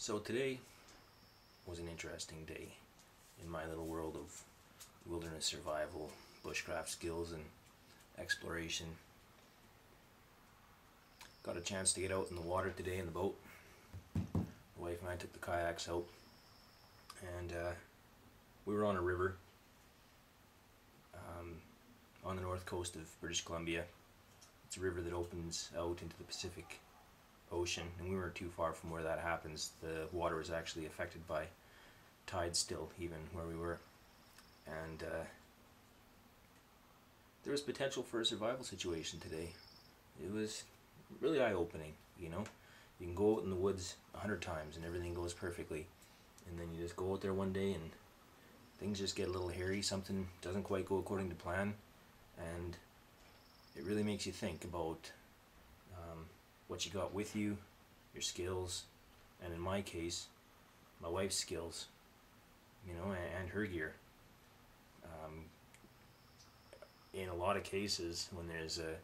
So today was an interesting day in my little world of wilderness survival, bushcraft skills and exploration. Got a chance to get out in the water today in the boat. My wife and I took the kayaks out and we were on a river on the north coast of British Columbia. It's a river that opens out into the Pacific Ocean, and we weren't too far from where that happens. The water is actually affected by tide still, even where we were, and there was potential for a survival situation today. It was really eye-opening, you know. You can go out in the woods 100 times and everything goes perfectly, and then you just go out there one day and things just get a little hairy, something doesn't quite go according to plan, and it really makes you think about what you got with you, your skills, and in my case, my wife's skills, you know, and her gear. In a lot of cases, when there's a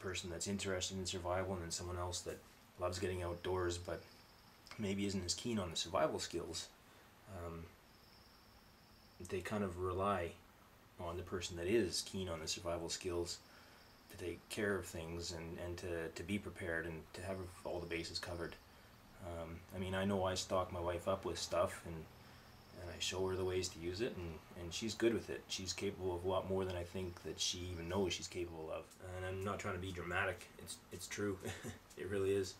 person that's interested in survival and then someone else that loves getting outdoors but maybe isn't as keen on the survival skills, they kind of rely on the person that is keen on the survival skills to take care of things and to be prepared and to have all the bases covered. I mean, I know I stock my wife up with stuff and I show her the ways to use it, and she's good with it. She's capable of a lot more than I think that she even knows she's capable of. And I'm not trying to be dramatic, it's true. It really is.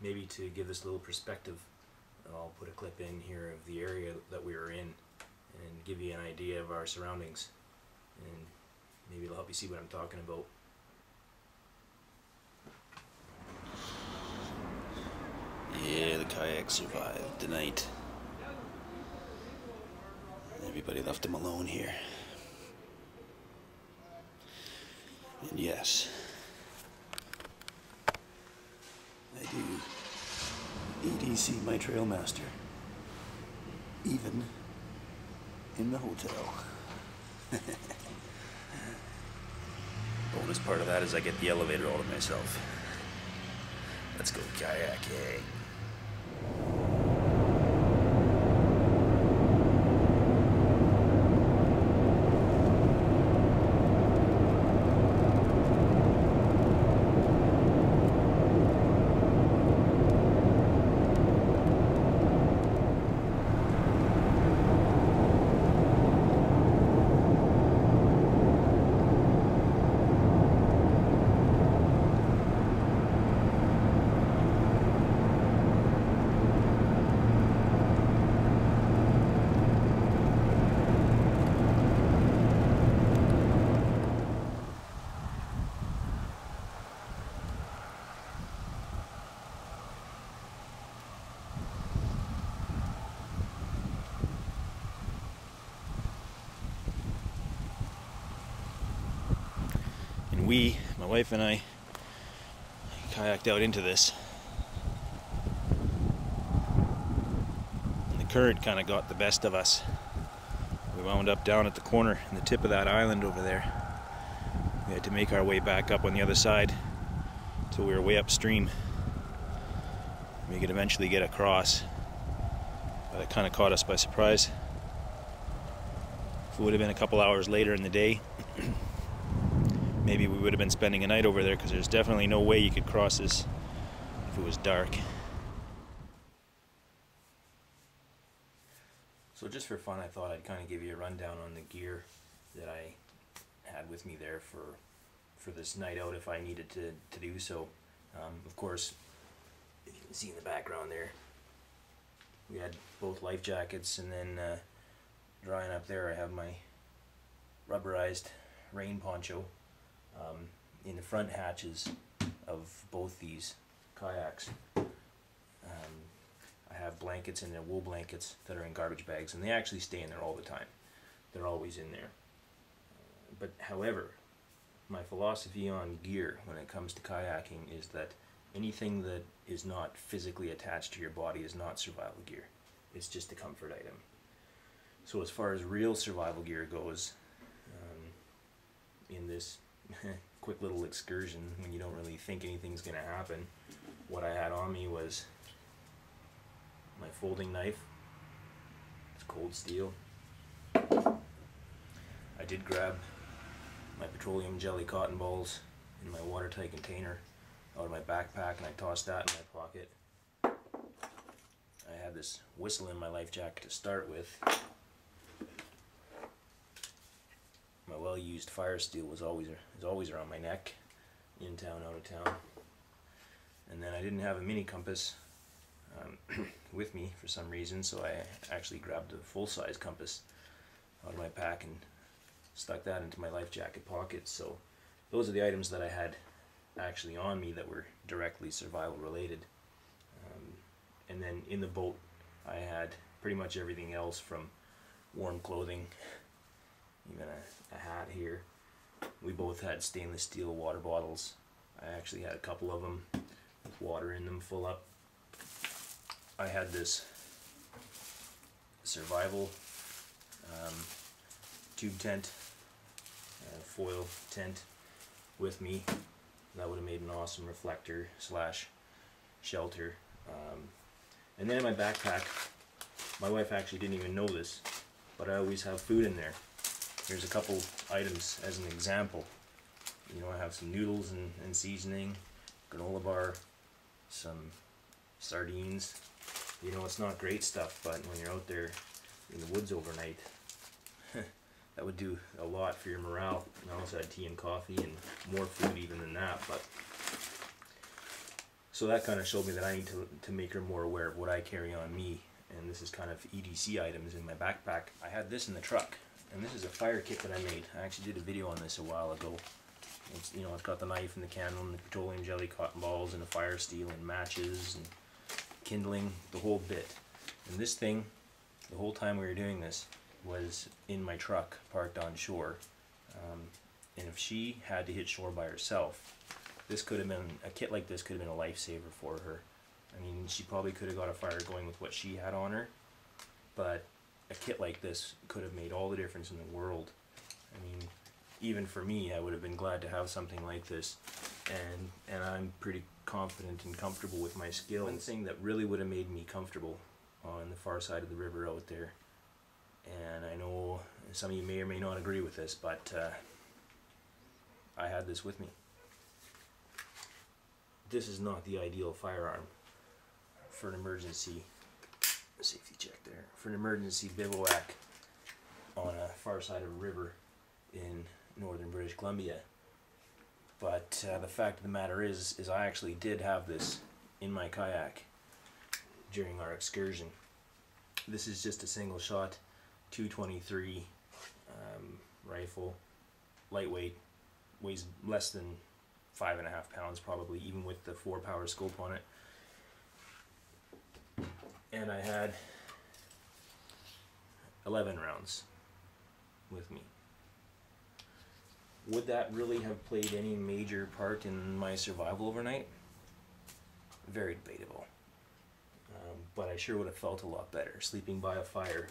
Maybe to give this a little perspective, I'll put a clip in here of the area that we were in and give you an idea of our surroundings, and maybe it'll help you see what I'm talking about. Yeah, the kayak survived the night. Everybody left him alone here. And yes, I do EDC my Trailmaster, even in the hotel. Bonus part of that is I get the elevator all to myself. Let's go kayaking. My wife and I, kayaked out into this. And the current kind of got the best of us. We wound up down at the corner in the tip of that island over there. We had to make our way back up on the other side until we were way upstream. We could eventually get across, but it kind of caught us by surprise. If it would have been a couple hours later in the day, maybe we would have been spending a night over there, because there's definitely no way you could cross this if it was dark. So just for fun, I thought I'd kind of give you a rundown on the gear that I had with me there for this night out if I needed to do so. Of course, if you can see in the background there, we had both life jackets, and then drying up there I have my rubberized rain poncho. In the front hatches of both these kayaks, I have blankets in there, wool blankets that are in garbage bags, and they actually stay in there all the time. They're always in there. But however, my philosophy on gear when it comes to kayaking is that anything that is not physically attached to your body is not survival gear. It's just a comfort item. So as far as real survival gear goes, in this quick little excursion when you don't really think anything's going to happen, what I had on me was my folding knife. It's cold steel. I did grab my petroleum jelly cotton balls in my watertight container out of my backpack, and I tossed that in my pocket. I had this whistle in my life jacket to start with. My well-used fire steel is always around my neck, in town, out of town. And then I didn't have a mini compass with me for some reason, so I actually grabbed a full-size compass out of my pack and stuck that into my life jacket pocket. So those are the items that I had actually on me that were directly survival related. And then in the boat I had pretty much everything else, from warm clothing, even a hat here. We both had stainless steel water bottles. I actually had a couple of them with water in them full up. I had this survival tube tent, foil tent with me. That would have made an awesome reflector slash shelter. And then in my backpack, my wife actually didn't even know this, but I always have food in there. Here's a couple items as an example. You know, I have some noodles and seasoning, granola bar, some sardines. You know, it's not great stuff, but when you're out there in the woods overnight, that would do a lot for your morale. And I also had tea and coffee and more food even than that. But so that kind of showed me that I need to make her more aware of what I carry on me. And this is kind of EDC items in my backpack. I had this in the truck, and this is a fire kit that I made. I actually did a video on this a while ago. It's, you know, it's got the knife and the candle and the petroleum jelly cotton balls and the fire steel and matches and kindling, the whole bit. And this thing, the whole time we were doing this, was in my truck parked on shore. And if she had to hit shore by herself, this could have been, a kit like this could have been a lifesaver for her. I mean, she probably could have got a fire going with what she had on her, but a kit like this could have made all the difference in the world. I mean, even for me, I would have been glad to have something like this, and I'm pretty confident and comfortable with my skill. One thing that really would have made me comfortable on the far side of the river out there, and I know some of you may or may not agree with this, but I had this with me. This is not the ideal firearm for an emergency safety check there, for an emergency bivouac on a far side of a river in northern British Columbia. But the fact of the matter is I actually did have this in my kayak during our excursion. This is just a single shot 223 rifle, lightweight, weighs less than 5.5 pounds probably, even with the 4-power scope on it. And I had 11 rounds with me. Would that really have played any major part in my survival overnight? Very debatable. But I sure would have felt a lot better sleeping by a fire,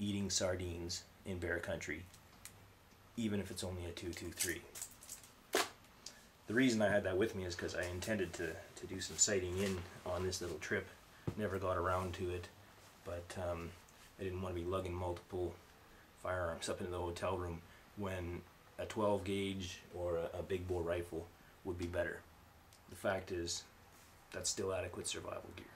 eating sardines in bear country, even if it's only a 223. The reason I had that with me is because I intended to do some sighting in on this little trip. Never got around to it, but I didn't want to be lugging multiple firearms up into the hotel room when a 12 gauge or a big bore rifle would be better. The fact is, that's still adequate survival gear.